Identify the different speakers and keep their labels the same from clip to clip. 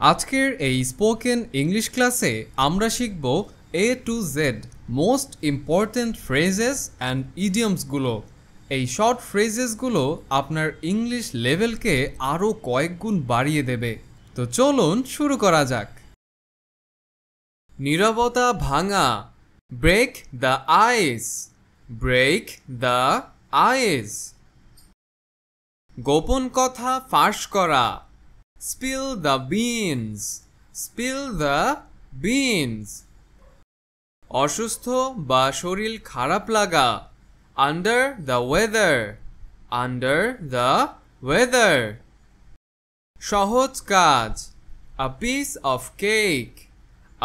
Speaker 1: আজকের এই spoken English ক্লাসে আমরা শিখব A to Z most important phrases and ইডিয়মসগুলো। এই শর্ট ফ্রেজেসগুলো আপনার ইংলিশ লেভেলকে আরও কয়েক গুণ বাড়িয়ে দেবে। তো চলুন শুরু করা যাক। নীরবতা ভাঙা, break the ice, break the ice. গোপন কথা ফাঁস করা, spill the beans, spill the beans. অসুস্থ বা শরীর খারাপ লাগা, under the weather, under the weather. সহজ কাজ, a piece of cake,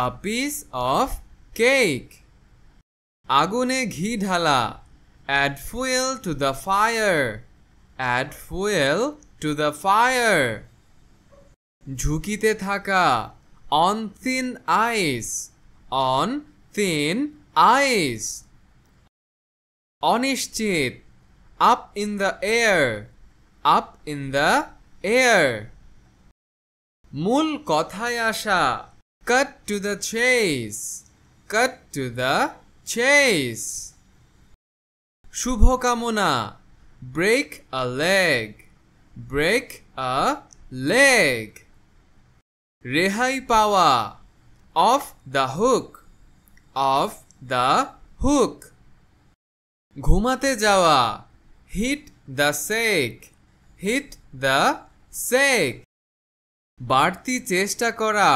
Speaker 1: a piece of cake. আগুনে ঘি ঢালা, add fuel to the fire, add fuel to the fire. ঝুঁকিতে থাকা, on thin ice, on thin ice. অনিশ্চিত, up in the air, up in the air. মূল কথায় আসা, cut to the chase, cut to the chase. শুভকামনা, break a leg, break a leg. রেহাই পাওয়া, off the hook, off the hook. ঘুমাতে যাওয়া, hit the sack, hit the sack. বাড়তি চেষ্টা করা,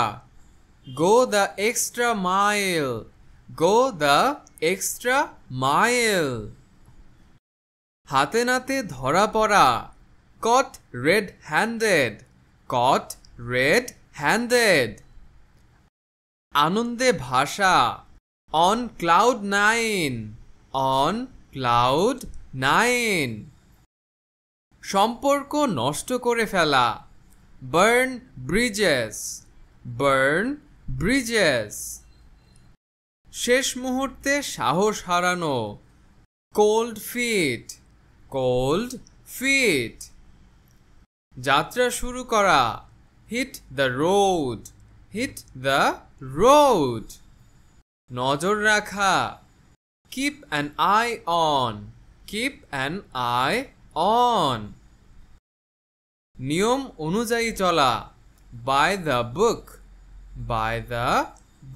Speaker 1: go the extra mile, go the extra mile. হাতে নাতে ধরা পড়া, caught red-handed, caught red-handed. আনন্দে ভাসা, on cloud nine, on cloud nine. সম্পর্ক নষ্ট করে ফেলা, burn bridges, burn bridges. শেষ মুহূর্তে সাহস হারানো, cold feet, cold feet. যাত্রা শুরু করা, hit the road, hit the road. নজর রাখা, keep an eye on, keep an eye on. নিয়ম অনুযায়ী চলা, by the book, by the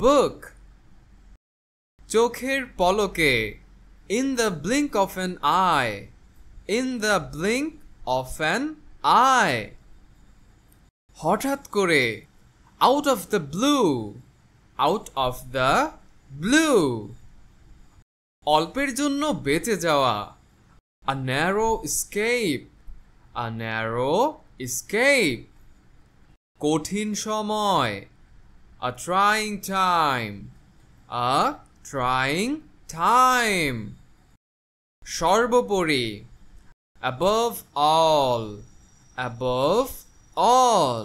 Speaker 1: book. চোখের পলকে, in the blink of an eye, in the blink of an eye. হঠাৎ করে, out of the blue, out of the blue. অল্পের জন্য বেঁচে যাওয়া, a narrow escape, a narrow escape. কঠিন সময়, a trying time, a trying time. সর্বোপরি, above all, above all.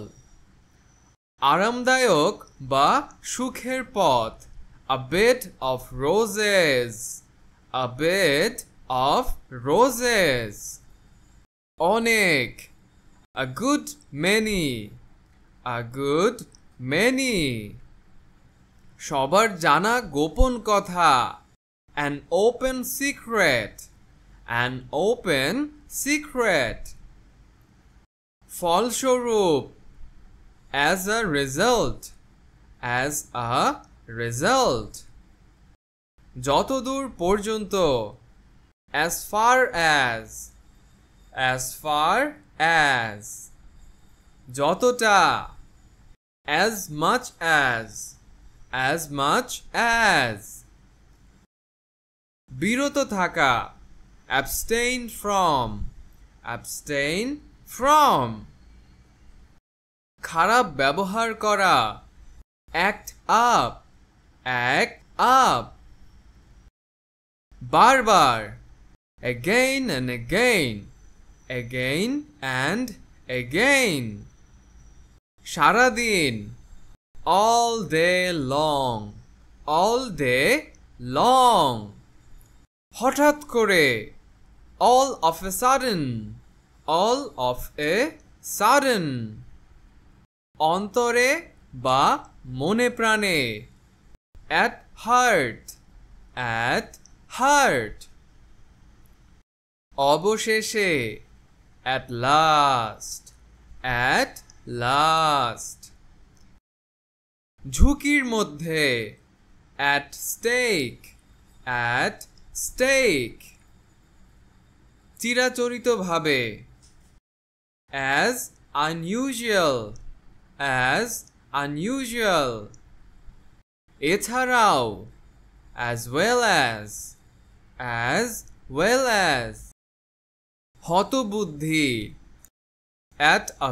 Speaker 1: আরামদায়ক বা সুখের পথ, a bed of roses, a bed of roses. অনেক, a good many, a good many. সবার জানা গোপন কথা, an open secret, an open secret. ফলস্বরূপ, as a result, as a result. যতদূর পর্যন্ত, as far as, as far as. যতটা, as much as much as. বিরত থাকা, abstain from, abstain from. খারাপ ব্যবহার করা, act up, act up. বারবার, again and again, again and again. সারাদিন, all day long, all day long. হঠাৎ করে, all of a sudden, all of a sudden. অন্তরে বা মনে প্রাণে at heart at heart অবশেষে at last at last ঝুঁকির মধ্যে at stake at stake চিরাচরিতভাবে as unusual as unusual এছাড়াও as well as হতবুদ্ধি at a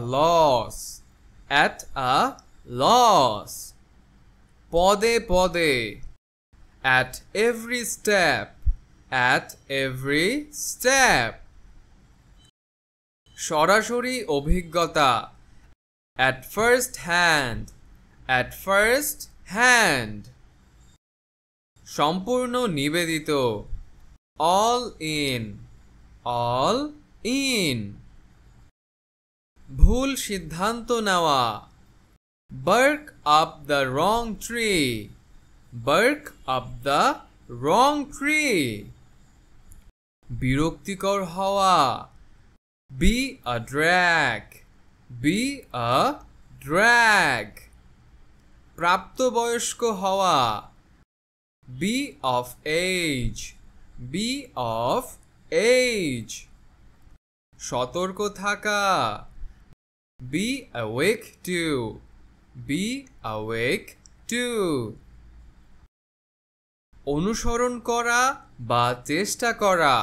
Speaker 1: loss পদে পদে at every step সরাসরি অভিজ্ঞতা at first hand সম্পূর্ণ নিবেদিত all in ভুল সিদ্ধান্ত নেওয়া bark up the wrong tree বিরক্তিকর হওয়া be a drag প্রাপ্তবয়স্ক হওয়া be of age সতর্ক থাকা be awake to অনুসরণ করা বা চেষ্টা করা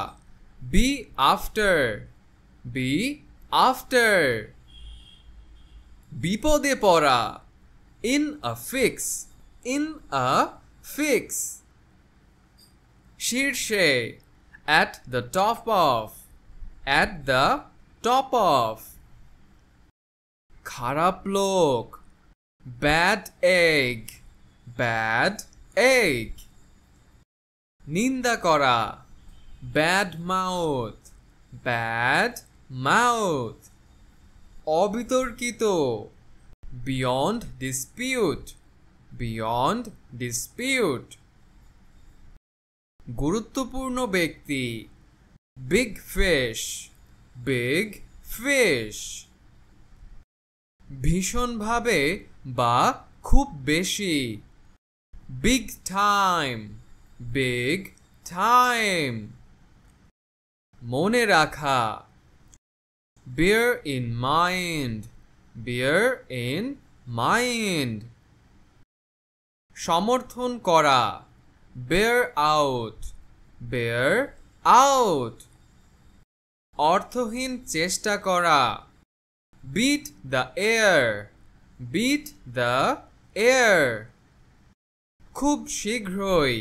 Speaker 1: be after বিপদে পড়া in a fix শীর্ষে at the top of খারাপ লোক bad egg নিন্দা করা bad mouth অবিতর্কিত beyond dispute গুরুত্বপূর্ণ ব্যক্তি big fish ভীষণভাবে বা খুব বেশি big time মনে রাখা bear in mind সমর্থন করা bear out অর্থহীন চেষ্টা করা beat the air খুব শীঘ্রই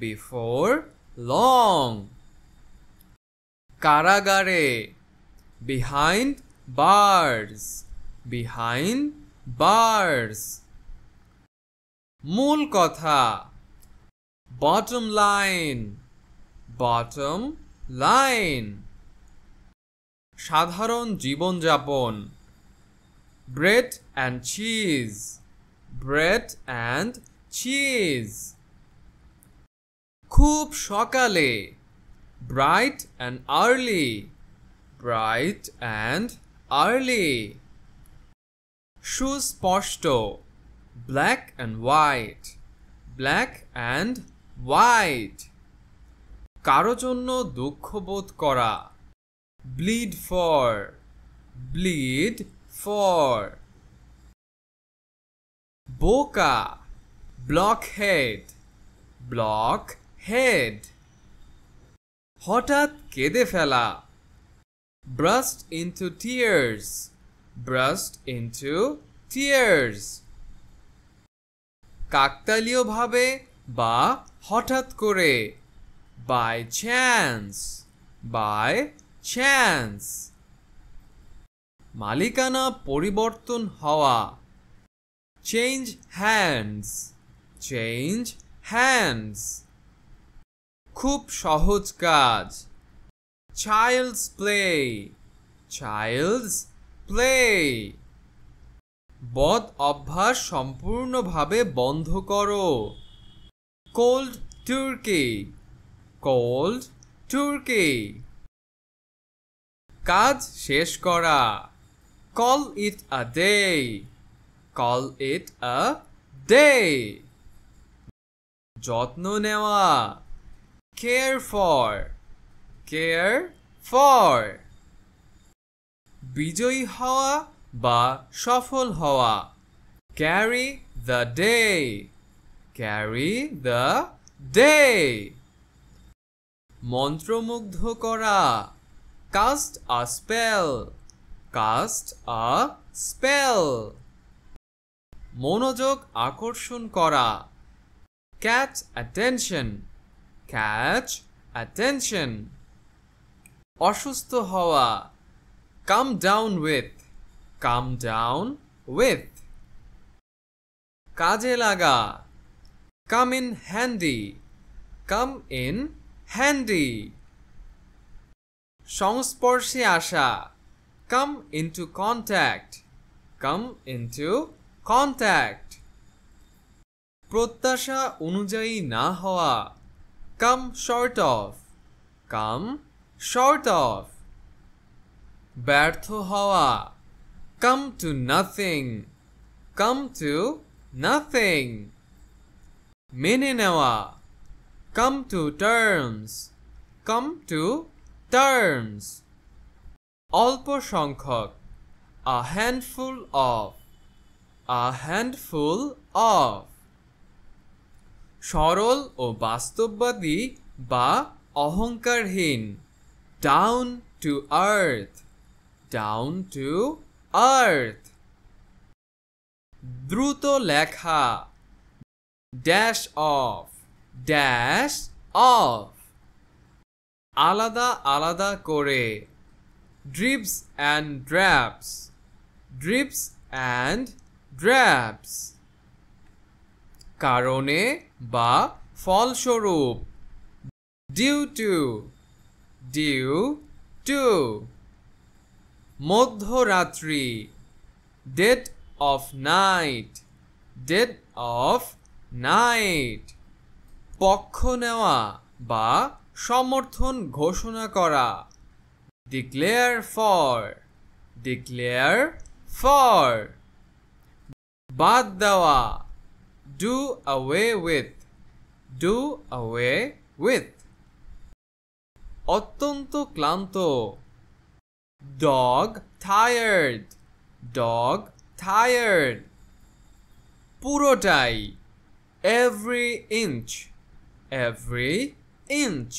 Speaker 1: before long কারাগারে behind bars মূল কথা bottom line সাধারণ জীবনযাপন bread and cheese খুব সকালে bright and early সুস্পষ্ট black and white কারো জন্য দুঃখ বোধ করা bleed for বোকা blockhead হঠাৎ কেঁদে ফেলা burst into tears কাকতালীয়ভাবে বা হঠাৎ করে by chance মালিকানা পরিবর্তন হওয়া change hands খুব সহজ কাজ child's play. বদ অভ্যাস সম্পূর্ণভাবে বন্ধ করো। cold turkey, cold turkey. কাজ শেষ করা। call it a day, call it a day. যত্ন নেওয়া। care for, care for. বিজয়ী হওয়া বা সফল হওয়া। carry the day, carry the day. মন্ত্রমুগ্ধ করা। cast a spell, cast a spell. মনোযোগ আকর্ষণ করা। catch attention, catch attention. অসুস্থ হওয়া। come down with, come down with. কাজে লাগা। come in handy, come in handy. সংস্পর্শে আসা। come into contact, come into contact. প্রত্যাশা অনুযায়ী না হওয়া। come short of, come short of. ব্যর্থ হওয়া। come to nothing, come to nothing. মেনে নেওয়া। come to terms, come to terms. অল্প সংখ্যক। a handful of, a handful of. সরল ও বাস্তববাদী বা অহংকারহীন। down to earth, down to earth. দ্রুত লেখা। dash off, dash off. আলাদা আলাদা করে। dribs and drabs, dribs and drabs. কারণে বা ফলস্বরূপ। due to, due to. মধ্যরাত্রি। dead of night, dead of night. পক্ষ নেওয়া বা সমর্থন ঘোষণা করা। declare for, declare for. বাদ দেওয়া। do away with, do away with. অত্যন্ত ক্লান্ত। dog tired, dog tired. পুরোটাই। every inch, every inch.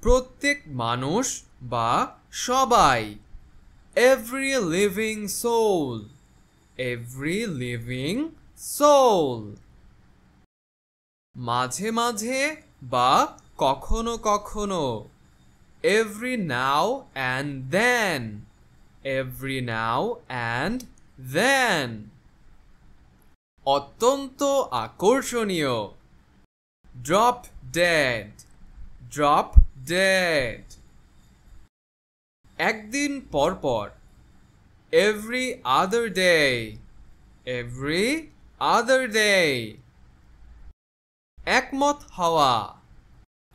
Speaker 1: প্রত্যেক মানুষ বা সবাই। every living soul, every living soul. মাঝে মাঝে বা কখনো কখনো। every now and then, every now and then. অত্যন্ত আকর্ষণীয়। drop dead, drop dead. একদিন পর পর। every other day, every other day. একমত হওয়া।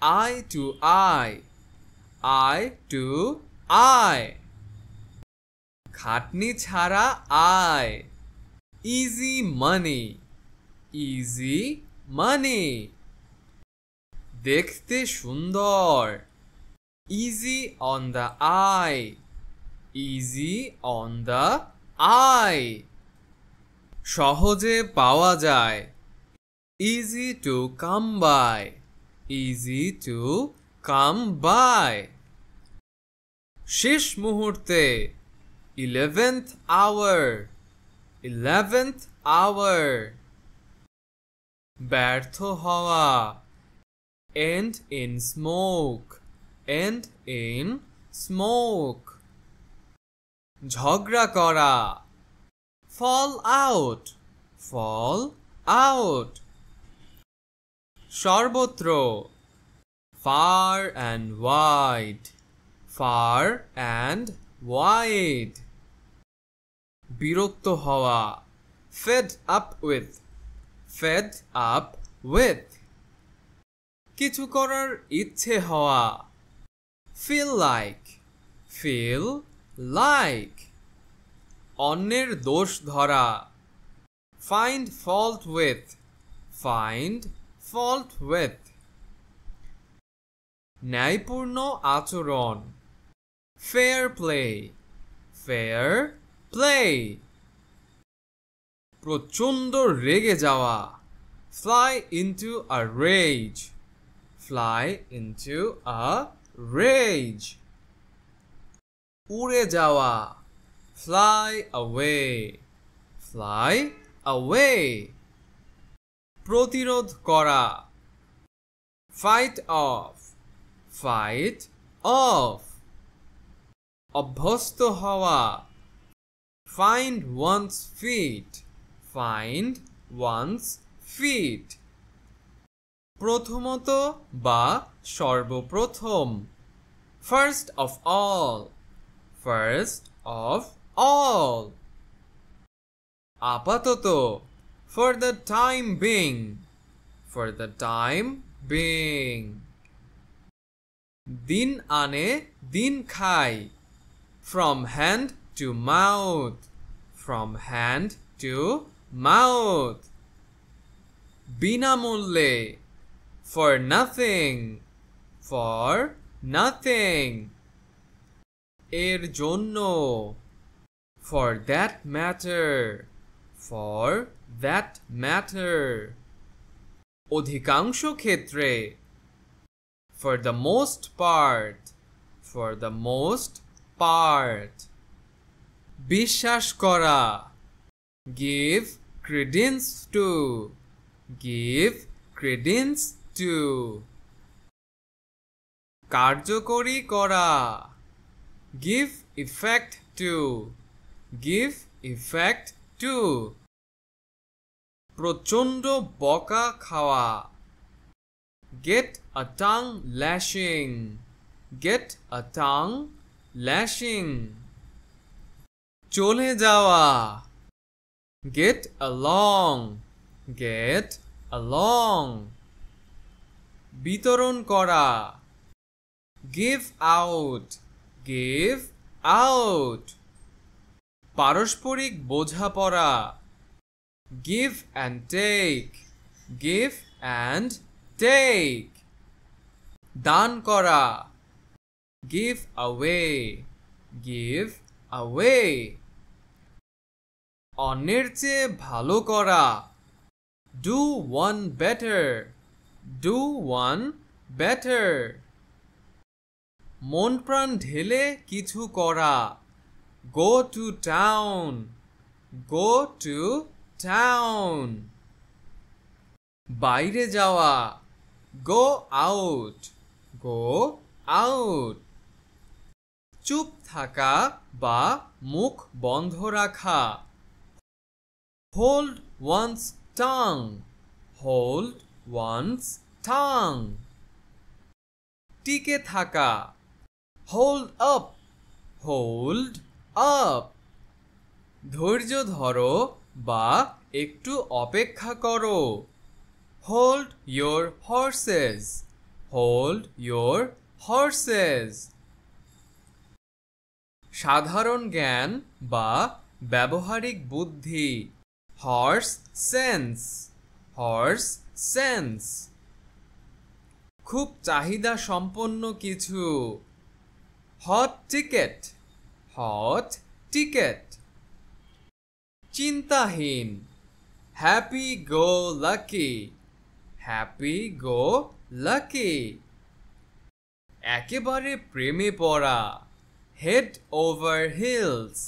Speaker 1: eye to eye, eye to eye. খাটনি ছাড়া আয়। easy money, easy money. দেখতে সুন্দর। easy on the eye, easy on the eye. সহজে পাওয়া যায়। easy to come by, easy to come by. শেষ মুহূর্তে। 11th hour, 11th hour. ব্যর্থ হওয়া। end in smoke, end in smoke. ঝগড়া করা। fall out, fall out. সর্বত্র। far and wide, far and wide. বিরক্ত হওয়া, fed up with, fed up with, কিছু করার ইচ্ছে হওয়া, feel like, feel like, অন্যের দোষ ধরা, find fault with, find fault with, ন্যায়পূর্ণ আচরণ, fair play, fair play, প্রচণ্ড রেগে যাওয়া, fly into a rage, fly into a rage, উড়ে যাওয়া, fly away, fly away, প্রতিরোধ করা, fight off, fight off, অভ্যস্ত হওয়া, find one's feet, find one's feet, প্রথমত বা সর্বপ্রথম, first of all, first of all, আপাতত, for the time being, for the time being, দিন আনে দিন খাই, from hand to mouth, from hand to mouth, বিনামূল্যে, for nothing, for nothing, এর জন্য, for that matter, for that matter, অধিকাংশ ক্ষেত্রে, for the most part, for the most part, বিশ্বাস করা, give credence to, give credence to, কার্যকরী করা, give effect to, give effect to, প্রচণ্ড বকা খাওয়া, get a tongue lashing, get a tongue lashing, চলে যাওয়া, get along, get along, বিতরণ করা, give out, give out, পারস্পরিক বোঝাপড়া, give and take, give and take, দান করা, give away, give away, অন্যের চেয়ে ভালো করা, do one better, do one better, মন প্রাণ ঢেলে কিছু করা, go to town, go to town, বাইরে যাওয়া, go out, go out, চুপ থাকা বা মুখ বন্ধ রাখা, hold one's tongue, hold one's tongue, টিকে থাকা, hold up, hold up, ধৈর্য ধরো বা একটু অপেক্ষা করো, hold your horses, hold your horses, সাধারণ জ্ঞান বা ব্যবহারিক বুদ্ধি, horse sense, horse sense, খুব চাহিদা সম্পন্ন কিছু, hot ticket, hot ticket, চিন্তাহীন, happy go lucky, happy go lucky, একেবারে প্রেমে পড়া, head over heels,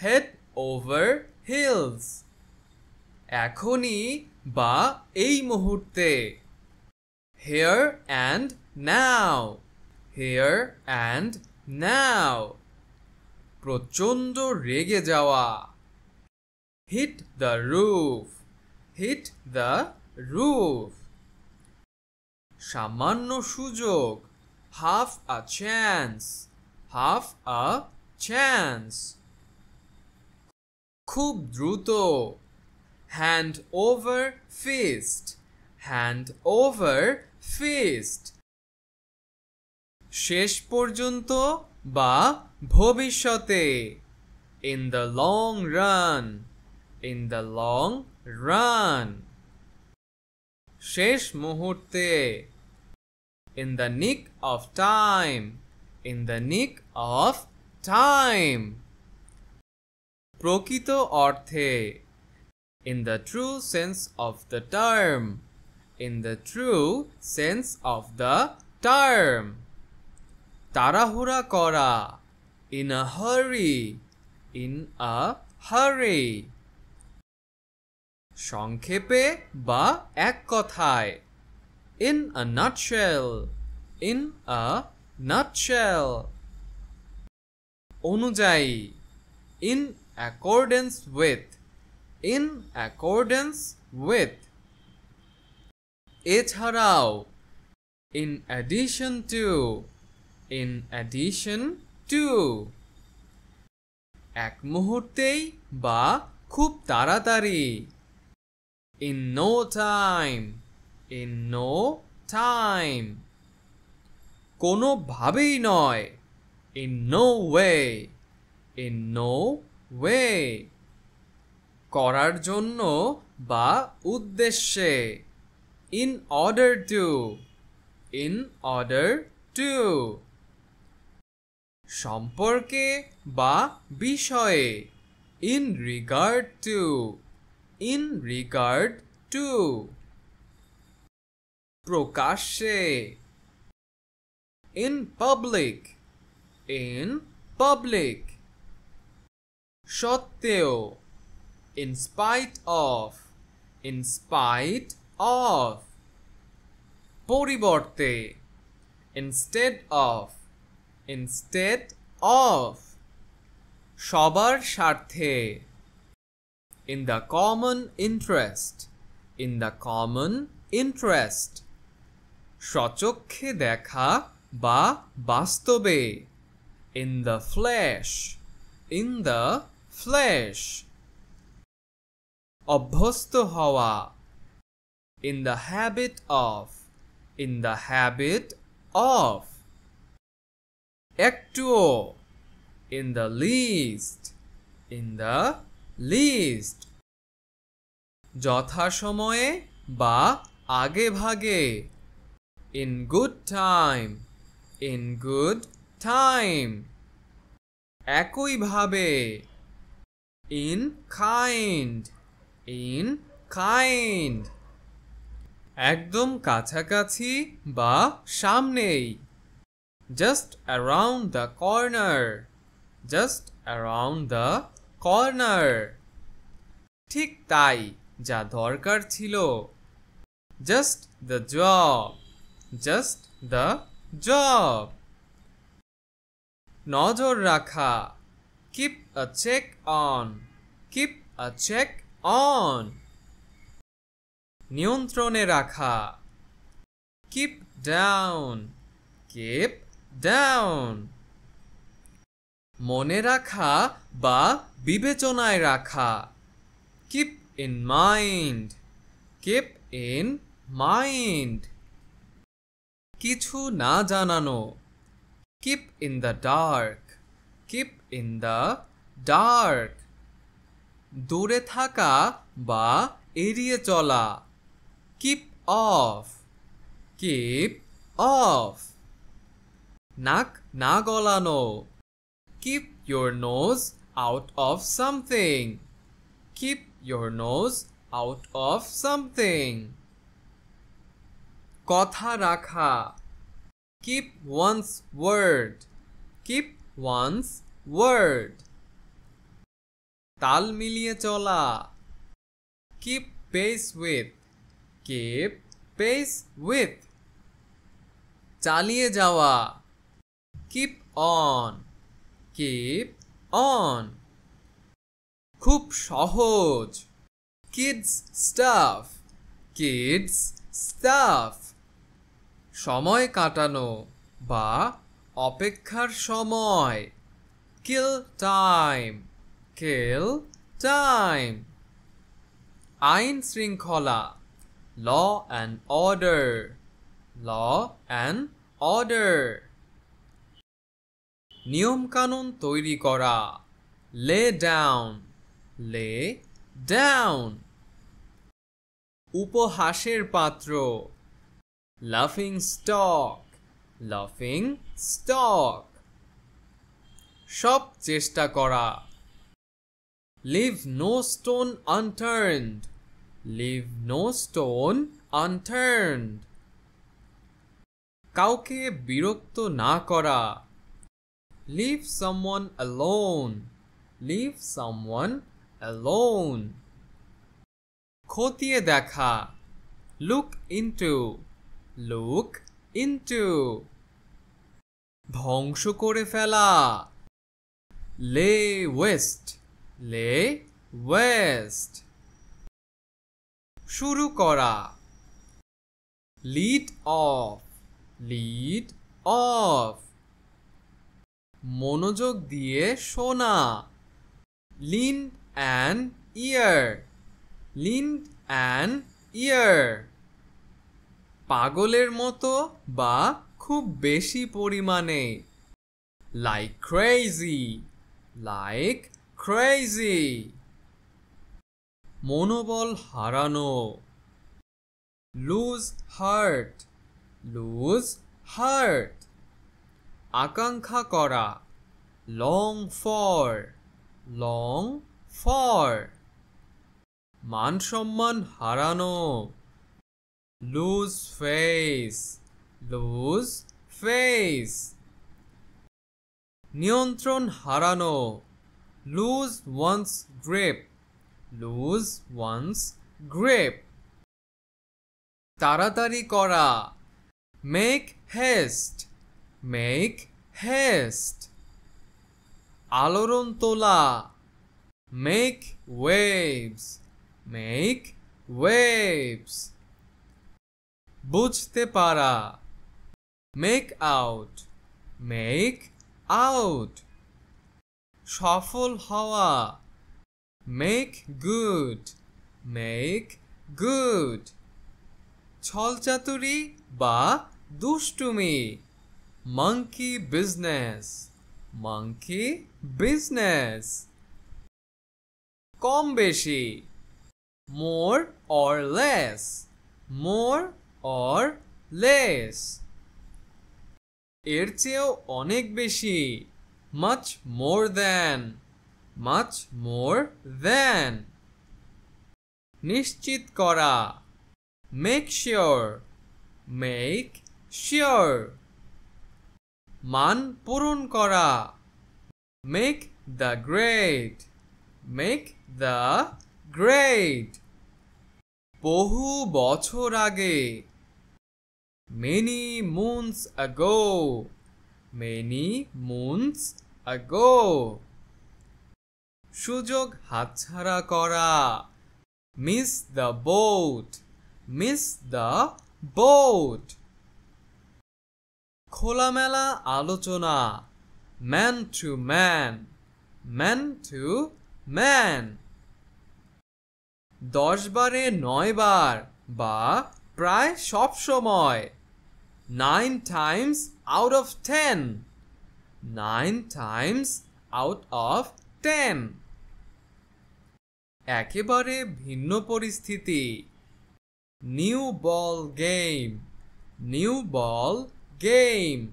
Speaker 1: head over heels, এখনই বা এই মুহূর্তে, here and now, here and now, প্রচণ্ড রেগে যাওয়া, hit the roof, hit the roof, সামান্য সুযোগ, half a chance, half a chance, খুব দ্রুত hand over fist hand over fist শেষ পর্যন্ত বা ভবিষ্যতে in the long run in the long run শেষ মুহূর্তে in the nick of time in the nick of time প্রকৃত অর্থে in the true sense of the term in the true sense of the term তাড়াহুড়া করা in a hurry in a hurry সংক্ষেপে বা এক কথায় in a nutshell in a nutshell অনুযায়ী in accordance with in accordance with এছাড়াও in addition to in addition to এক মুহূর্তেই বা খুব তাড়াতাড়ি in no time in no time কোনোভাবেই নয় in no way in no way করার জন্য বা উদ্দেশ্যে in order to in order to সম্পর্কে বা বিষয়ে in regard to in regard to প্রকাশ্যে in public in public সত্ত্বেও in spite of in spite of পরিবর্তে instead of instead of সবার স্বার্থে in the common interest in the common interest স্বচক্ষে দেখা বা বাস্তবে in the flesh in the flesh অভ্যস্ত হওয়া in the habit of in the habit of একটুও in the least in the least যথাসময়ে বা আগে ভাগে in good time in good time একইভাবে in kind in kind একদম কাছাকাছি বা সামনেই just around the corner just around the corner ঠিক তাই যা দরকার ছিল just the job just the job নজর রাখা keep a check on keep a check on নিয়ন্ত্রণে রাখা keep down keep down মনে রাখা বা বিবেচনায় রাখা keep in mind keep in mind কিছু না জানানো keep in the dark keep in the dark দূরে থাকা বা এড়িয়ে চলা keep off keep off নাক না গলানো keep your nose out of something keep your nose out of something কথা রাখা keep one's word keep one's word তাল মিলিয়ে চলা keep pace with keep pace with চালিয়ে যাওয়া keep on keep on খুব সহজ kids stuff kids stuff সময় কাটানো বা অপেক্ষার সময় kill time kill time. আইন শৃঙ্খলা, law and order, law and order. নিয়ম কানুন তৈরি করা, lay down, lay down. উপহাসের পাত্র, laughing stock, laughing stock. সব চেষ্টা করা, leave no stone unturned, leave no stone unturned. কাউকে বিরক্ত না করা, leave someone alone, leave someone alone. খতিয়ে দেখা, look into, look into. ধ্বংস করে ফেলা, lay waste, lay waste. শুরু করা, lead off, lead off. মনোযোগ দিয়ে শোনা, lend an ear, lend an ear. পাগলের মতো বা খুব বেশি পরিমাণে, like crazy, like crazy. মনোবল হারানো, lose heart, lose heart. আকাঙ্ক্ষা করা, long for, long for. মান সম্মান হারানো, lose face, lose face. নিয়ন্ত্রণ হারানো, lose one's grip, lose one's grip. তাড়াতাড়ি করা, make haste, make haste. আলোড়ন তোলা, make waves, make waves. বুঝতে পারা, make out, make out. সফল হওয়া, make good, make good. ছলচাতুরি বা দুষ্টুমি, monkey business, monkey business. কম বেশি, more or less, more or less. এর চেয়েও অনেক বেশি, much more than, much more than. নিশ্চিত করা, make sure, make sure. মান পূরণ করা, make the grade, make the grade. বহু বছর আগে, many moons ago, many moons ago. সুযোগ হাতছাড়া করা, miss the boat, miss the boat. খোলামেলা আলোচনা, man to man, man to man. 10 বারে 9 বার বা প্রায় সব সময়, 9 times out of 10, 9 times out of 10. একেবারে ভিন্ন পরিস্থিতি, new ball game, new ball game.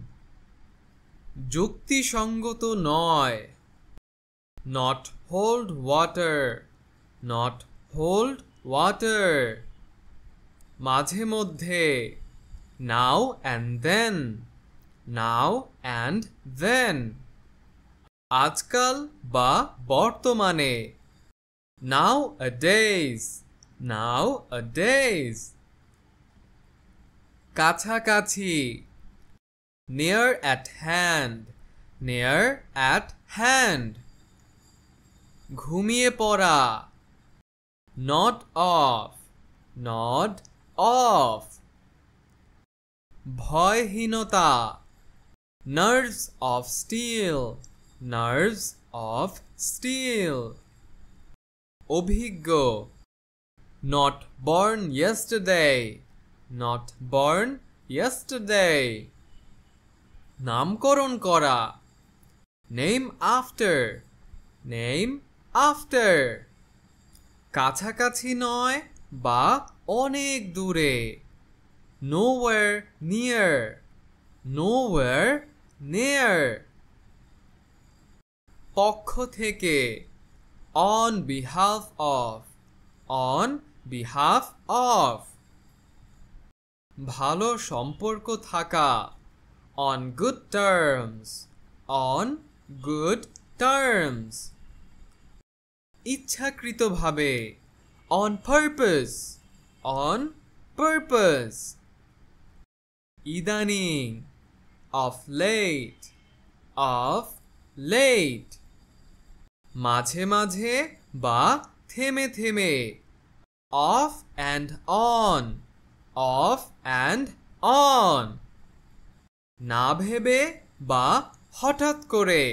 Speaker 1: যুক্তিসঙ্গত নয়, not hold water, not hold water. মাঝে মধ্যে, now and then, now and then. আজকাল বা বর্তমানে, nowadays, nowadays. কাছাকাছি, near at hand, near at hand. ঘুমিয়ে পড়া, nod off, nod off. ভয়হীনতা, nerves of steel, nerves of steel. অভিজ্ঞ। Not born yesterday, not born yesterday. নামকরণ করা, name after, name after. কাছাকাছি নয় বা অনেক দূরে, nowhere near, nowhere near. পক্ষ থেকে, on behalf of, on behalf of. ভালো সম্পর্ক থাকা, on good terms, on good terms. ইচ্ছাকৃতভাবে, on purpose, on purpose. ইদানিং, of late, of late. মাঝে মাঝে বা থেমে থেমে, off and on, off and on. না ভেবে বা হঠাৎ করে,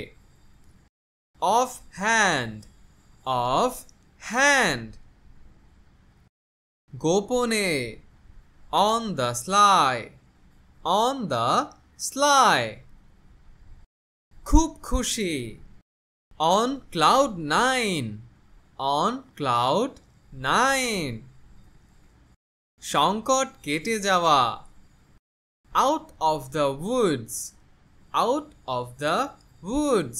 Speaker 1: off hand, off hand. গোপনে, on the sly, on the sly. খুব খুশি, on cloud nine, on cloud nine. সংকট কেটে যাওয়া, out of the woods, out of the woods.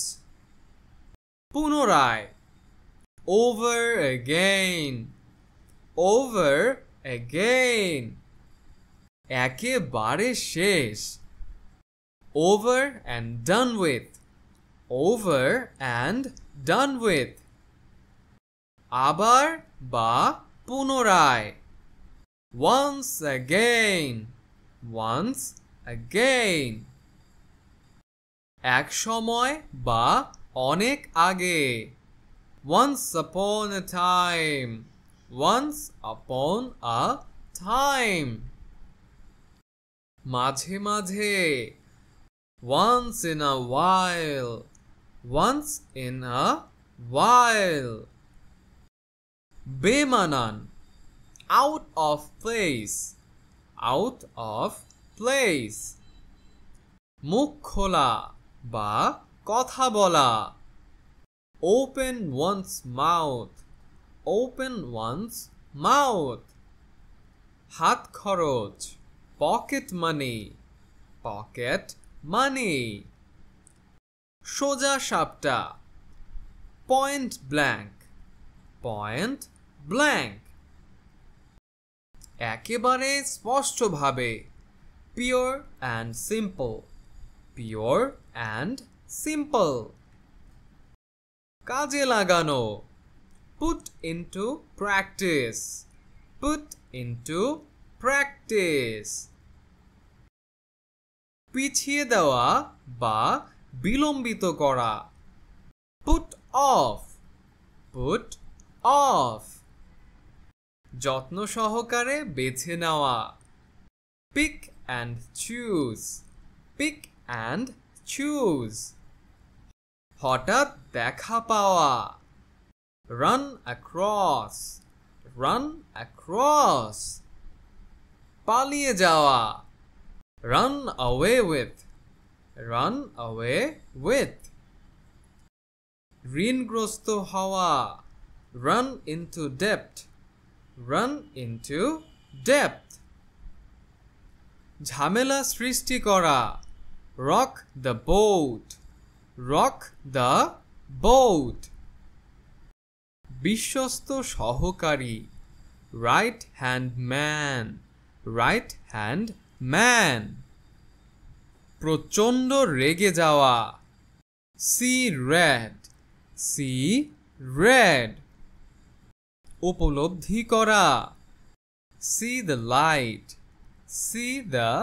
Speaker 1: পুনরায়, over again, over again. একেবারে শেষ, over and done with, over and done with. আবার বা পুনরায়, once again, once again. এক সময় বা অনেক আগে, once upon a time, once upon a time. মাঝে মাঝে, once in a while, once in a while. বেমানান, out of place, out of place. মুখ খোলা বা কথা বলা, open one's mouth, open one's mouth. হাত খরচ, pocket money, pocket money. সোজা সাপটা, point blank, point blank. একেবারে স্পষ্টভাবে, pure and simple, pure and simple. কাজে লাগানো, put into practice, put into practice. পিছিয়ে দেওয়া বা বিলম্বিত করা, put off, put off. যত্ন সহকারে বেছে নেওয়া, pick and choose, pick and choose. হঠাৎ দেখা পাওয়া, run across, run across. পালিয়ে যাওয়া, run away with, run away with. ঋণগ্রস্ত হওয়া, run into debt, run into debt. ঝামেলা সৃষ্টি করা, rock the boat, rock the boat. বিশ্বস্ত সহকারী, right hand man, right hand man. প্রচণ্ড রেগে যাওয়া, see red, see red. উপলব্ধি করা, see the light, see the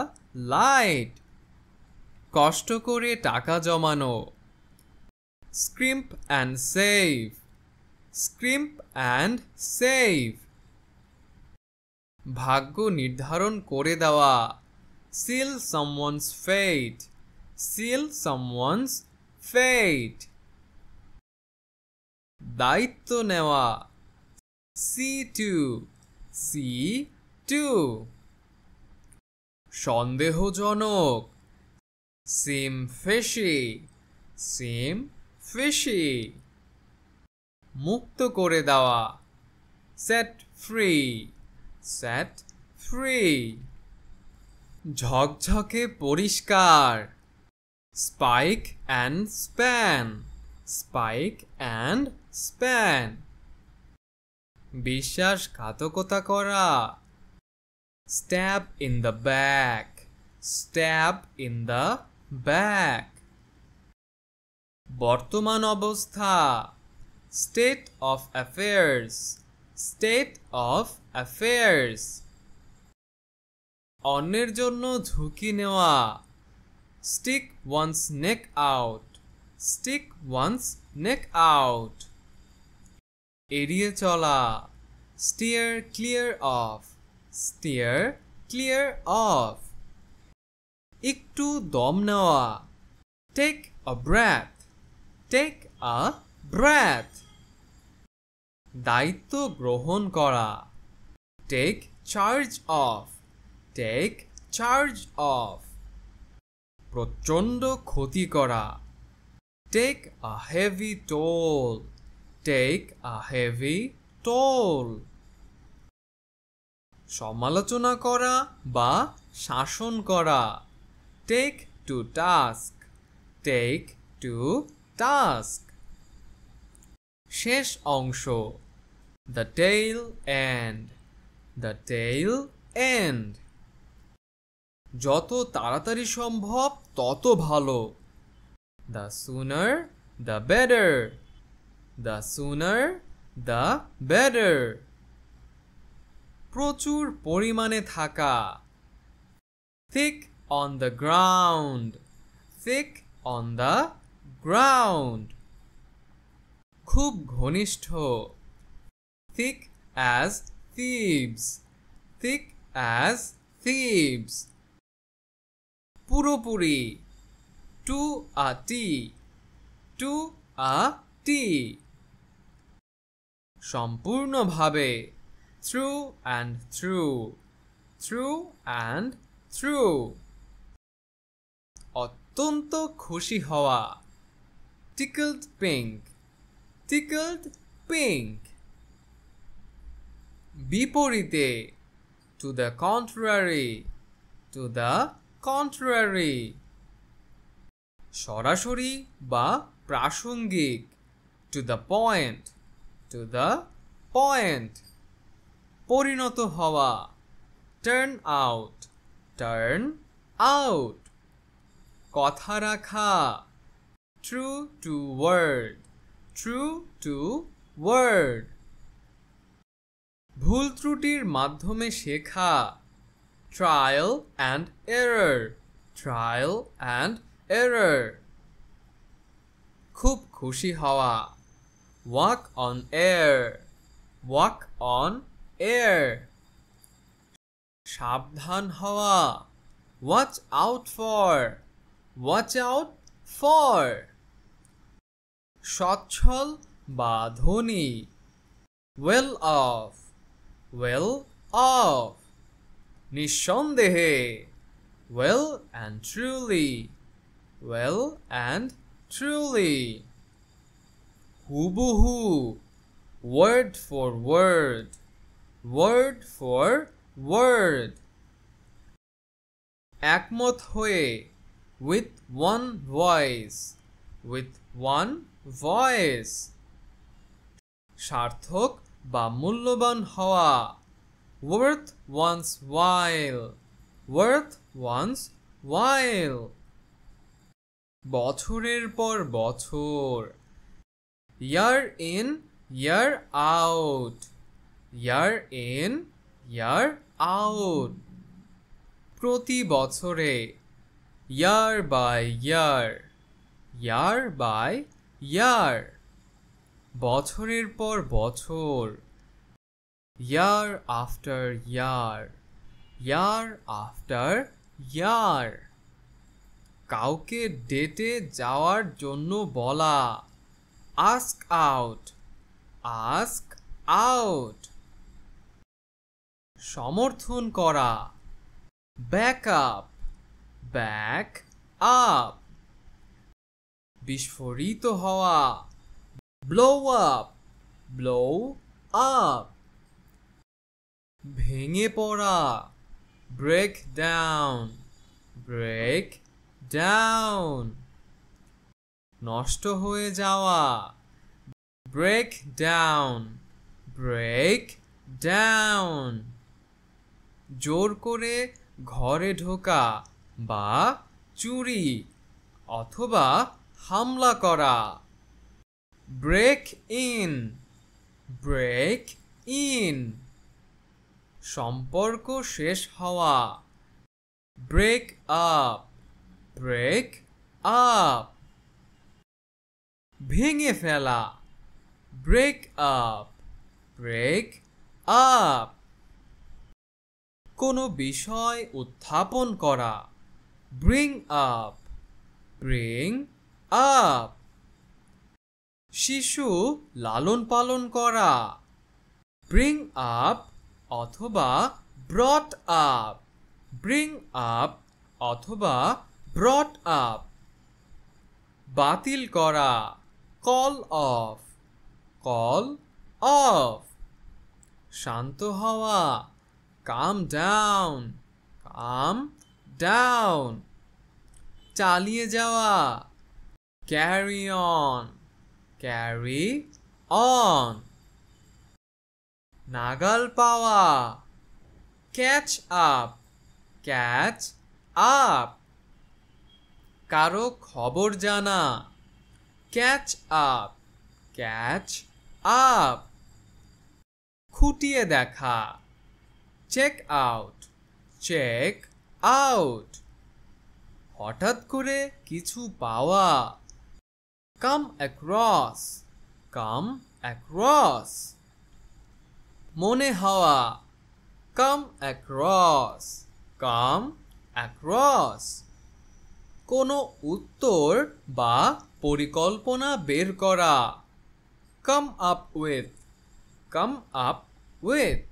Speaker 1: light. কষ্ট করে টাকা জমানো, scrimp and save, scrimp and save. ভাগ্য নির্ধারণ করে দেওয়া, seal someone's fate, seal someone's fate. দায়িত্ব নেওয়া, C2 C2 সন্দেহজনক seem fishy seem fishy মুক্ত করে দেওয়া set free set free ঝকঝকে পরিষ্কার spike and span spike and span বিশ্বাসঘাতকতা করা stab in the back stab in the back বর্তমান অবস্থা state of affairs state of affairs অন্যের জন্য ঝুঁকি নেওয়া stick one's neck out stick one's neck out এড়িয়ে চলা steer clear of steer clear of একটু দম নেওয়া take a breath take a breath দায়িত্ব গ্রহণ করা take charge of take charge of প্রচণ্ড ক্ষতি করা take a heavy toll take a heavy toll সমালোচনা করা বা শাসন করা take to task take to task শেষ অংশ the tail end the tail end যত তাড়াতাড়ি সম্ভব তত ভালো the sooner the better the sooner the better প্রচুর পরিমাণে থাকা thick on the ground thick on the ground খুব ঘনিষ্ঠ thick as thieves thick as thieves পুরোপুরি to a T to a T সম্পূর্ণভাবে through and through through and through অত্যন্ত খুশি হওয়া tickled pink tickled pink বিপরীতে to the contrary to the contrary সরাসরি বা প্রাসঙ্গিক to the point to the point পরিণত হওয়া turn out turn out কথা রাখা true to word true to word ভুল ত্রুটির মাধ্যমে শেখা trial and error trial and error খুব খুশি হওয়া walk on air walk on air সাবধান হওয়া watch out for watch out for সচ্ছল বা ধনী well off well off নিঃসন্দেহে well and truly well and truly হুবহু word for word word for word একমত হয়ে with one voice with one voice সার্থক বা মূল্যবান হওয়া worth one's while worth one's while বছরের পর বছর year in year out year in year out প্রতি বছরে year by year year by year বছরের পর বছর year after year year after year কাউকে ডেটে যাওয়ার জন্য বলা ask out ask out. সমর্থন করা, back up, back up. বিস্ফোরিত হওয়া, blow up, blow up. ভেঙে পড়া, break down, break down. নষ্ট হয়ে যাওয়া, break down, break down. জোর করে ঘরে ঢোকা বা চুরি অথবা হামলা করা, break in, break in. সম্পর্ক শেষ হওয়া, break up, break up. ভেঙে ফেলা, break up, break up. কোনো বিষয় উত্থাপন করা, bring up, bring up. শিশু লালন পালন করা, bring up অথবা brought up, bring up অথবা brought up. বাতিল করা, call off, call off. শান্ত হওয়া, calm down, calm down. চালিয়ে যাওয়া, carry on, carry on. নাগাল পাওয়া, catch up, catch up. কারো খবর জানা, catch up, catch up. খুঁটিয়ে দেখা, check out, check out. হঠাৎ করে কিছু পাওয়া, come across, come across. মনে হওয়া, come across, come across. কোনো উত্তর বা পরিকল্পনা বের করা, come up with, come up with.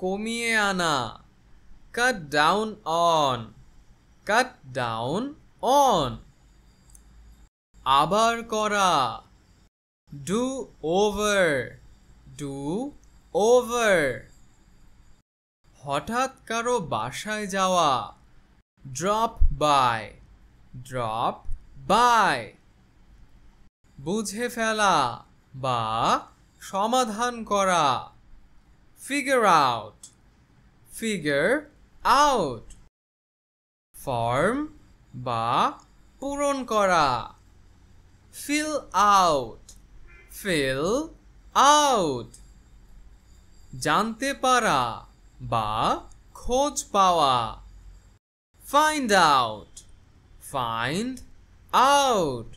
Speaker 1: কমিয়ে আনা, cut down on, cut down on. আবার করা, do over, do over. হঠাৎ কারো বাসায় যাওয়া, drop by, drop by. বুঝে ফেলা বা সমাধান করা, figure out, figure out. Form বা পূরণ করা, fill out, fill out. জানতে পারা বা খোঁজ পাওয়া, find out, find out.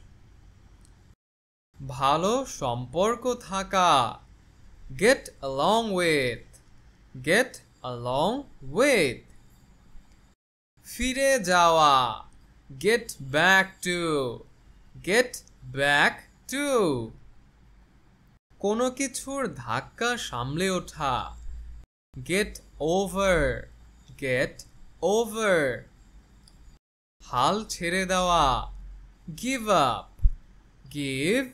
Speaker 1: ভালো সম্পর্ক থাকা, get along with, get along with. ফিরে যাওয়া, get back to, get back to. কোনো কিছুর ধাক্কা সামলে ওঠা, get over, get over. হাল ছেড়ে দেওয়া, give up, give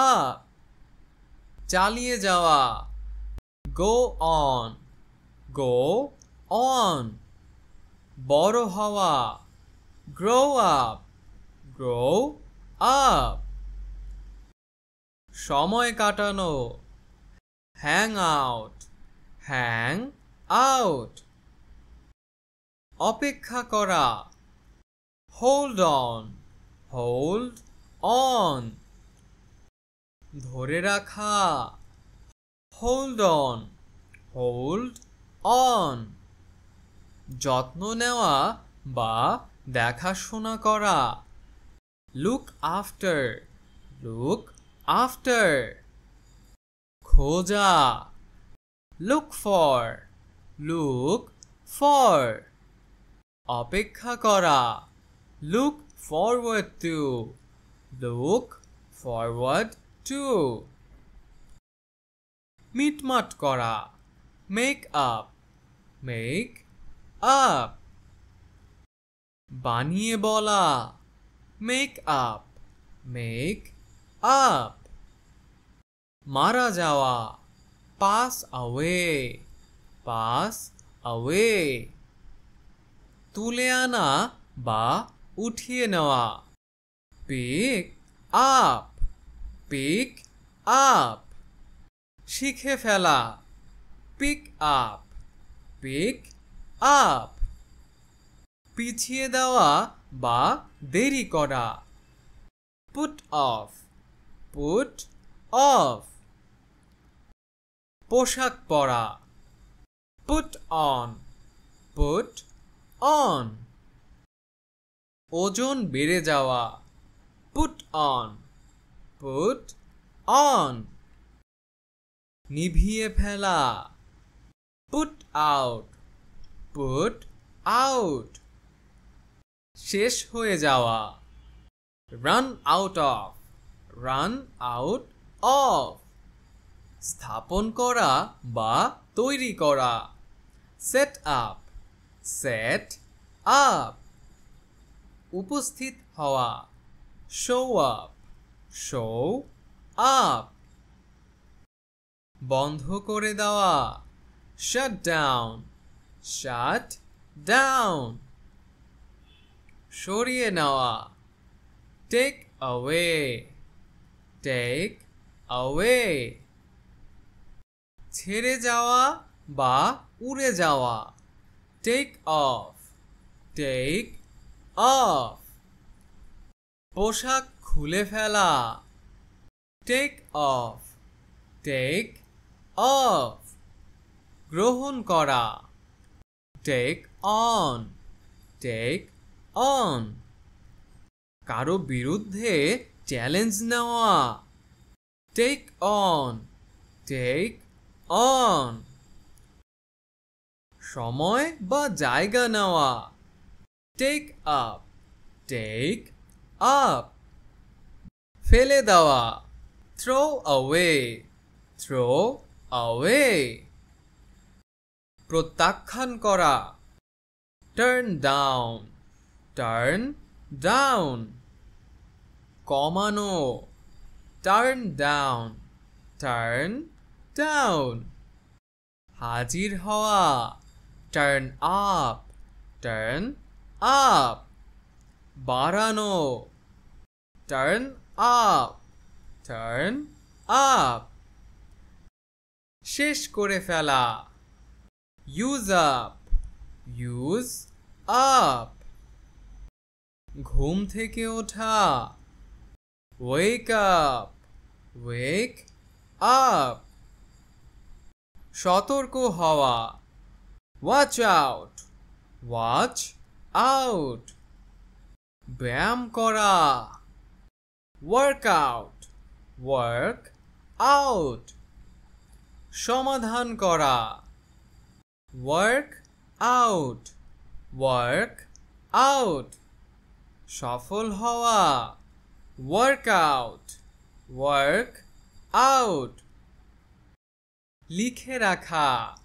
Speaker 1: up. চালিয়ে যাওয়া, go on, go on. বড় হওয়া, grow up, grow up. সময় কাটানো, hang out, hang out. অপেক্ষা করা, hold on, hold on. ধরে রাখা, hold on, hold on. যত্ন নেওয়া বা দেখাশোনা করা, look after, look after. খোঁজা, look for, look for. অপেক্ষা করা, look forward to, look forward to. মিটমাট করা, মেক আপ, মেক আপ। বানিয়ে বলা, মেক আপ, মেক আপ। মারা যাওয়া, পাস অ্যাওয়ে, পাস অ্যাওয়ে। তুলে আনা বা উঠিয়ে নেওয়া, পিক আপ, পিক আপ। শিখে ফেলা, পিক আপ, পিক আপ। পিছিয়ে দেওয়া বা দেরি করা, পুট অফ, পুট অফ। পোশাক পরা, পুট অন, পুট অন। ওজন বেড়ে যাওয়া, পুট অন, পুট অন। নিভিয়ে ফেলা, পুট আউট, পুট আউট। শেষ হয়ে যাওয়া, run out of, run out of. স্থাপন করা বা তৈরি করা, সেট আপ, সেট আপ। উপস্থিত হওয়া, শো আপ, শো আপ। বন্ধ করে দেওয়া, শাট ডাউন, শাট ডাউন। সরিয়ে নেওয়া, টেক অ্যাওয়ে, টেক অ্যাওয়ে। ছেড়ে যাওয়া বা উড়ে যাওয়া, টেক অফ, টেক অফ। পোশাক খুলে ফেলা, টেক অফ, টেক অফ। গ্রহণ করা, টেক অন, টেক অন। কারো বিরুদ্ধে চ্যালেঞ্জ নেওয়া, টেক অন, টেক অন। সময় বা জায়গা নেওয়া, টেক আপ, টেক আপ। ফেলে দেওয়া, থ্রো অ্যাওয়ে, থ্রো অ্যাওয়ে। প্রত্যাখ্যান করা, টার্ন ডাউন, টার্ন ডাউন। কমানো, টার্ন ডাউন, টার্ন ডাউন। হাজির হওয়া, টার্ন আপ, টার্ন আপ। বাড়ানো, টার্ন আপ, টার্ন আপ। শেষ করে ফেলা, ইউজ আপ, ইউজ আপ। ঘুম থেকে ওঠা, ওয়েক আপ, ওয়েক আপ। সতর্ক হওয়া, ওয়াচ আউট, ওয়াচ আউট। ব্যায়াম করা, ওয়ার্ক আউট, ওয়ার্ক আউট। সমাধান করা, ওয়ার্ক আউট, ওয়ার্ক আউট। সফল হওয়া, ওয়ার্ক আউট, ওয়ার্ক আউট। লিখে রাখা,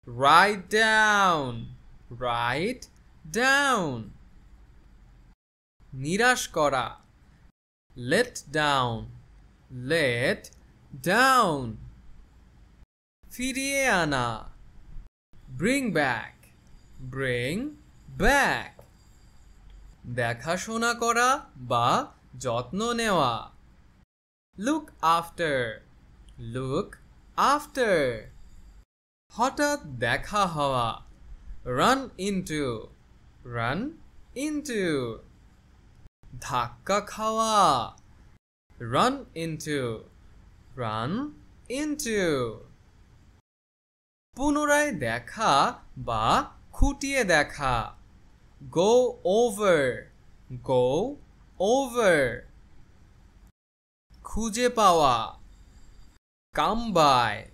Speaker 1: রাইট ডাউন, রাইট ডাউন। নিরাশ করা, লেট ডাউন, লেট ডাউন। ফিরিয়ে আনা, ব্রিং ব্যাক, ব্রিং ব্যাক। দেখাশোনা করা বা যত্ন নেওয়া, লুক আফটার, লুক আফটার। হঠাৎ দেখা হওয়া, রান ইনটু, রান ইনটু। ধাক্কা খাওয়া, রান ইনটু, রান ইনটু। পুনরায় দেখা বা খুঁটিয়ে দেখা, গো ওভার, গো ওভার। খুঁজে পাওয়া, কাম বাই,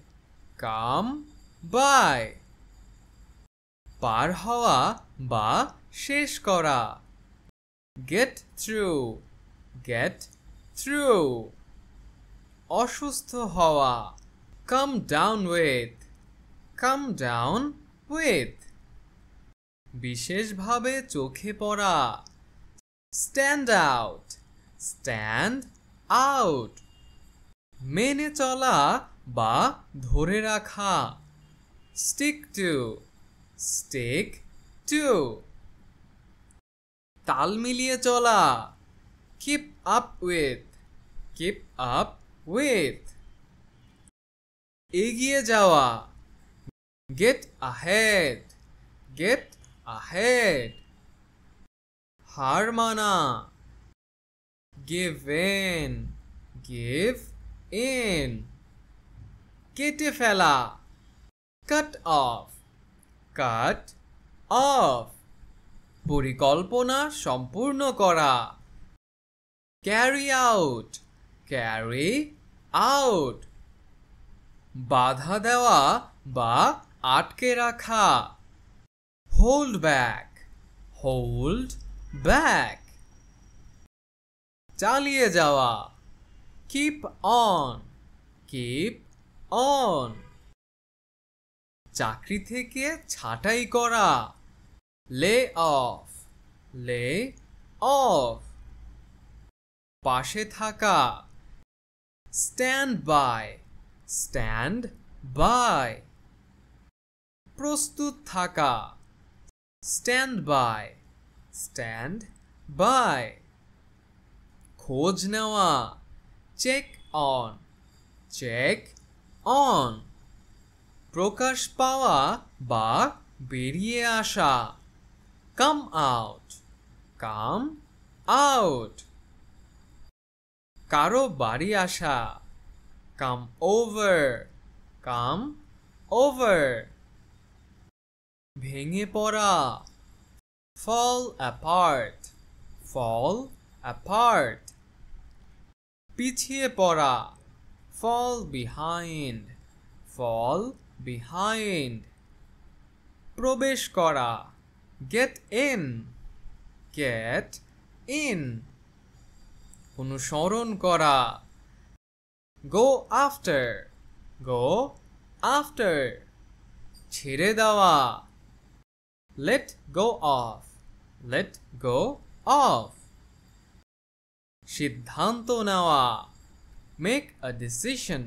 Speaker 1: কাম বাই। পার হওয়া বা শেষ করা, গেট থ্রু, গেট থ্রু। অসুস্থ হওয়া, Come down with. Come down with. বিশেষভাবে চোখে পড়া। Stand out. Stand out. মেনে চলা বা ধরে রাখা। Stick to. Stick to. তাল মিলিয়ে চলা। Keep up with. Keep up with. এগিয়ে যাওয়া। Get ahead. Get ahead. হার মানা। Give in. Give in. কেটে ফেলা। Cut off. Cut off. পরিকল্পনা সম্পূর্ণ করা। Carry out. Carry out. বাধা দেওয়া বা আটকে রাখা। Hold back. Hold back. চালিয়ে যাওয়া। Keep on. Keep on. চাকরি থেকে ছাঁটাই করা। Lay off. Lay off. পাশে থাকা। Stand by. Stand by. প্রস্তুত থাকা। Stand by. Stand by. খোঁজ নেওয়া। Check on. Check on. প্রকাশ পাওয়া বা বেরিয়ে আসা। Come out. Come out. কারো বাড়ি আসা। Come over. Come over. ভেঙে পড়া। Fall apart. Fall apart. পিছিয়ে পড়া। Fall behind. Fall behind. প্রবেশ করা। Get in. Get in. অনুসরণ করা। Go after. Go after. ছেড়ে দেওয়া। Let go of. Let go of. সিদ্ধান্ত নেওয়া। Make a decision.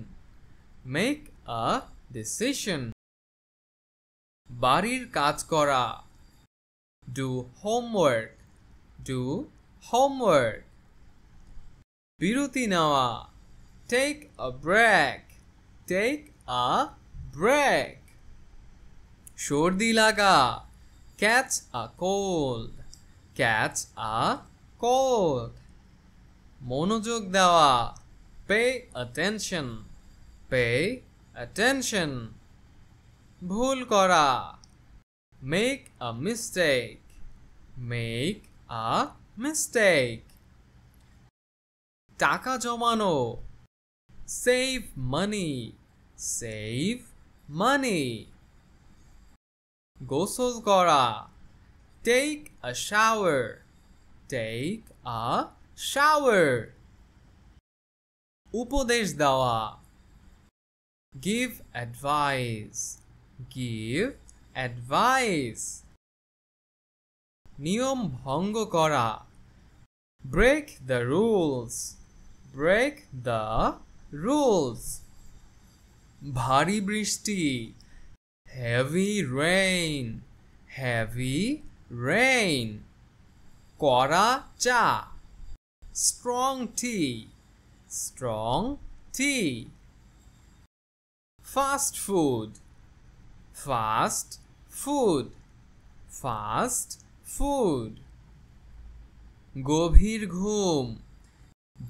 Speaker 1: Make a decision. বাড়ির কাজ করা। Do homework. Do homework. বিরতি নেওয়া। Take a break. Take a break. সর্দি লাগা। Catch a cold. Catch a cold. মনোযোগ দেওয়া। Pay attention. Pay attention. ভুল করা। Make a mistake. Make a mistake. টাকা জমানো। Save money. Save money. গোসল করা। Take a shower. Take a shower. উপদেশ দেওয়া। Give advice. Give advice. নিয়ম ভঙ্গ করা। Break the rules. Break the rules. ভারী বৃষ্টি। Heavy rain. Heavy rain. কড়া চা। Strong tea. Strong tea. Fast food. Fast food. Fast food. গভীর ঘুম।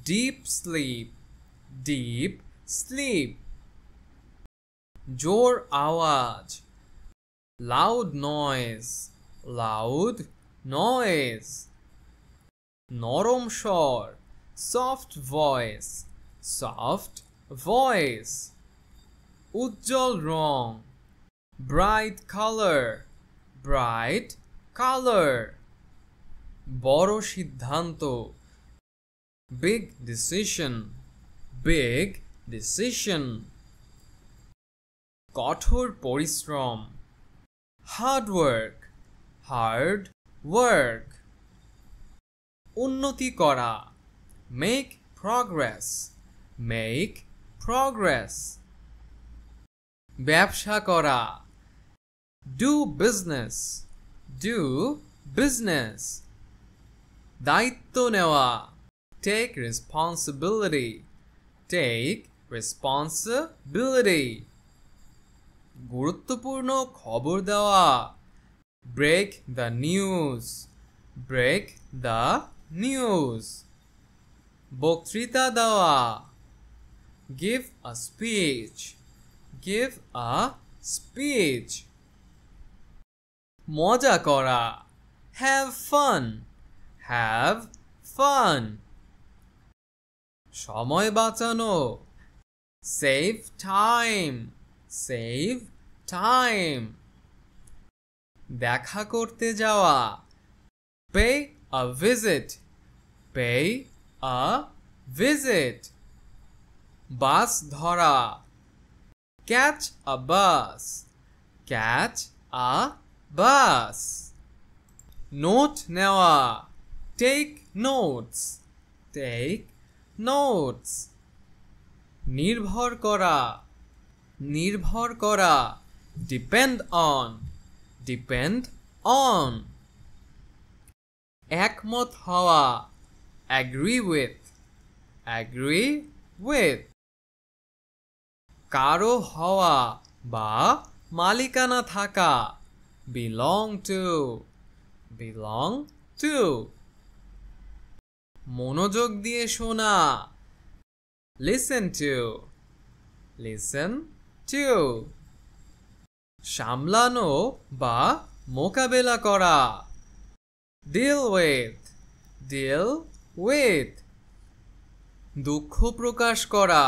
Speaker 1: Deep sleep. Deep sleep. জোর আওয়াজ। Loud noise. Loud noise. নরম স্বর। Soft voice. Soft voice. উজ্জ্বল রং। Bright color. Bright color. বড় সিদ্ধান্ত। Big decision. Big decision. কঠোর পরিশ্রম হার্ড ওয়ার্ক উন্নতি করা মেক প্রগ্রেস ব্যবসা করা ডু বিজনেস দায়িত্ব নেওয়া টেক রেসপন্সিবিলিটি গুরুত্বপূর্ণ খবর দেওয়া ব্রেক দ্য নিউজ বক্তৃতা দেওয়া give a speech মজা করা have fun সময় বাঁচানো save time দেখা করতে যাওয়া pay a visit বাস ধরা catch a bus নোট নেওয়া take notes নির্ভর করা depend on একমত হওয়া agree with কারো হওয়া বা মালিকানা থাকা belong to মনোযোগ দিয়ে শোনা listen to সামলানো বা মোকাবেলা করা deal with দুঃখ প্রকাশ করা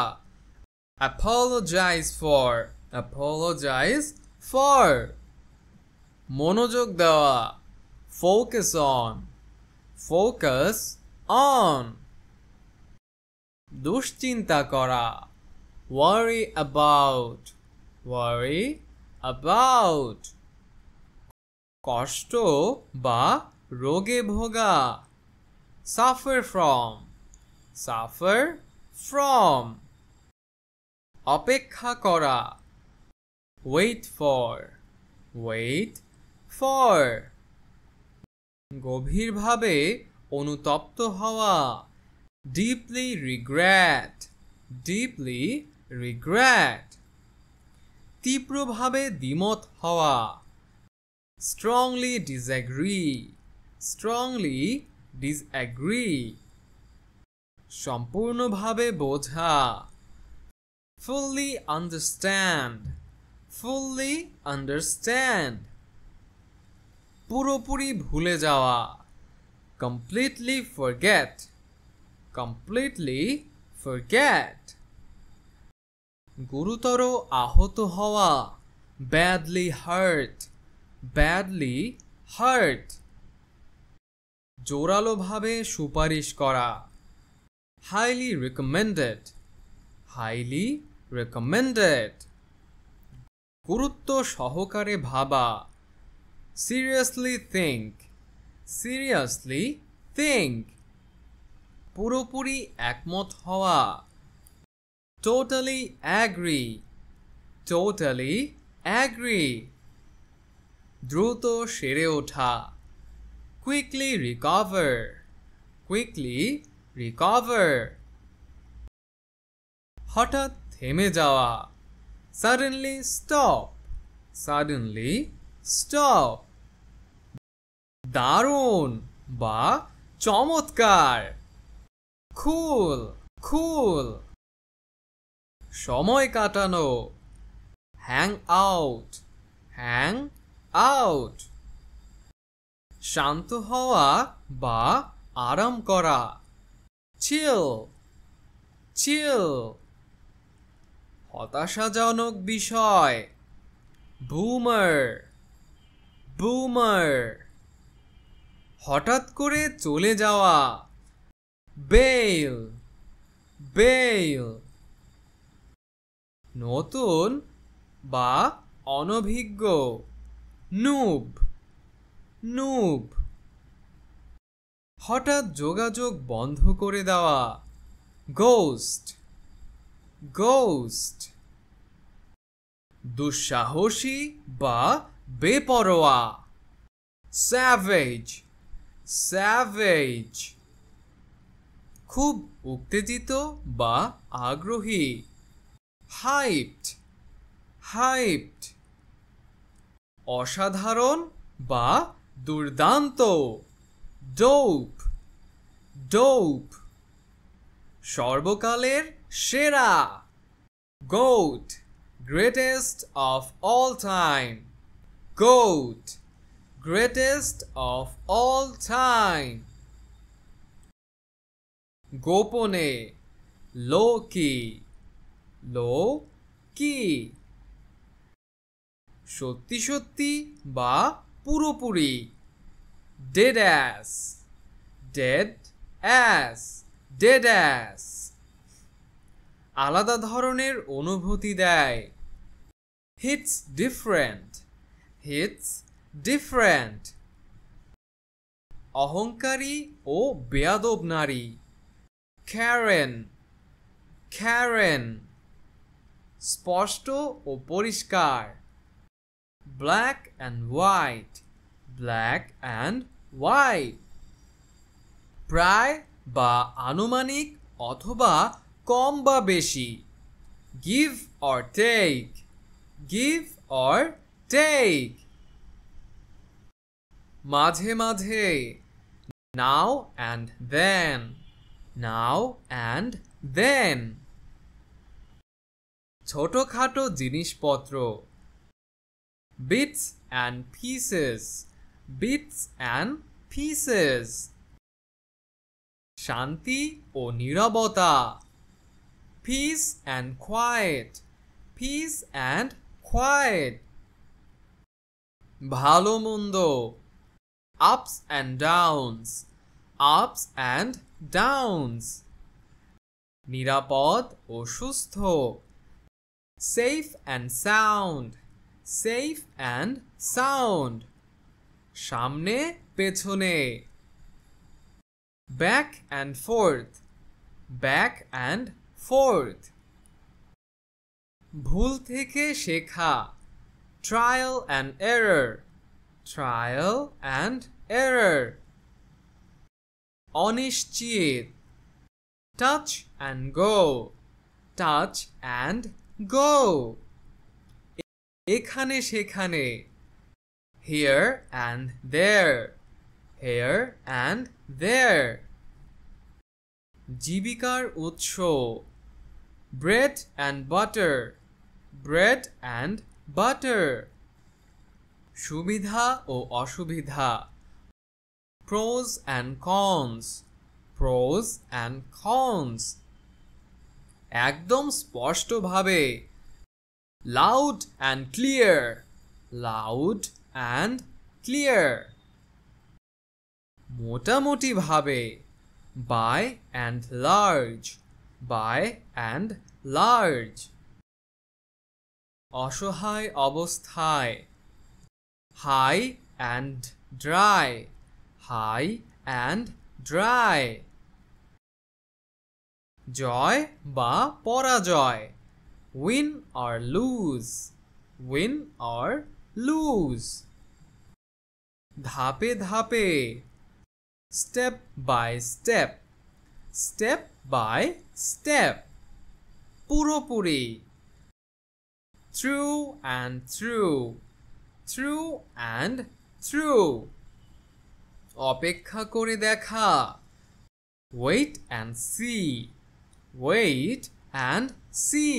Speaker 1: apologize for মনোযোগ দেওয়া focus on দুশ্চিন্তা করা worry about কষ্ট বা রোগে ভোগা suffer from অপেক্ষা করা wait for গভীরভাবে অনুতপ্ত হওয়া deeply regret তীব্রভাবে দ্বিমত হওয়া strongly disagree সম্পূর্ণভাবে বোঝা fully understand পুরোপুরি ভুলে যাওয়া completely forget গুরুতর আহত হওয়া badly hurt জোরালোভাবে সুপারিশ করা highly recommended গুরুত্ব সহকারে ভাবা seriously think পুরোপুরি একমত হওয়া totally agree দ্রুত সেরে ওঠা quickly recover হঠাৎ থেমে যাওয়া suddenly stop দারুণ বা চমৎকার cool সময় কাটানো hang out শান্ত হওয়া বা আরাম করা chill হতাশাজনক বিষয় boomer হঠাৎ করে চলে যাওয়া bail নতুন বা অনভিজ্ঞ নুব নুব হঠাৎ যোগাযোগ বন্ধ করে দেওয়া গোস্ট গোস্ট দুঃসাহসী বা বেপরোয়া স্যাভেজ স্যাভেজ খুব উত্তেজিত বা আগ্রহী হাইপড হাইপড অসাধারণ বা দুর্দান্ত ডোপ ডোপ সর্বকালের সেরা GOAT greatest of all time GOAT greatest of all time গোপনে লোকি লোকি সত্যি সত্যি বা পুরোপুরি dead ass dead ass dead ass আলাদা ধরনের অনুভূতি দেয় হিটস ডিফারেন্ট হিটস ডিফারেন্ট অহংকারী ও বেয়াদব নারী ক্যারেন ক্যারেন স্পষ্ট ও পরিষ্কার black and white black and white প্রায় বা আনুমানিক অথবা কম বা বেশি give or take give or take মাঝে মাঝে নাও and then now and then ছোটখাটো জিনিসপত্র bits and pieces bits and pieces শান্তি ও নীরবতা peace and quiet peace and quiet ভালো মন্দ ups and downs ups and downs নিরাপদ ও সুস্থ safe and sound safe and sound সামনে পেছনে back and forth back and forth ভুল থেকে শেখা trial and error trial and error অনিশ্চিত touch and go touch and go এখানে সেখানে here and there here and there জীবিকার উৎস bread and butter bread and butter সুবিধা ও অসুবিধা pros and cons pros and cons একদম স্পষ্টভাবে loud and clear loud and clear মোটামুটি ভাবে by and large by and large অসহায় অবস্থায় high and dry high and dry জয় বা পরাজয় win or lose win or lose ধাপে ধাপে step by step step by step পুরোপুরি through and through through and through অপেক্ষা করে দেখা wait and see wait and C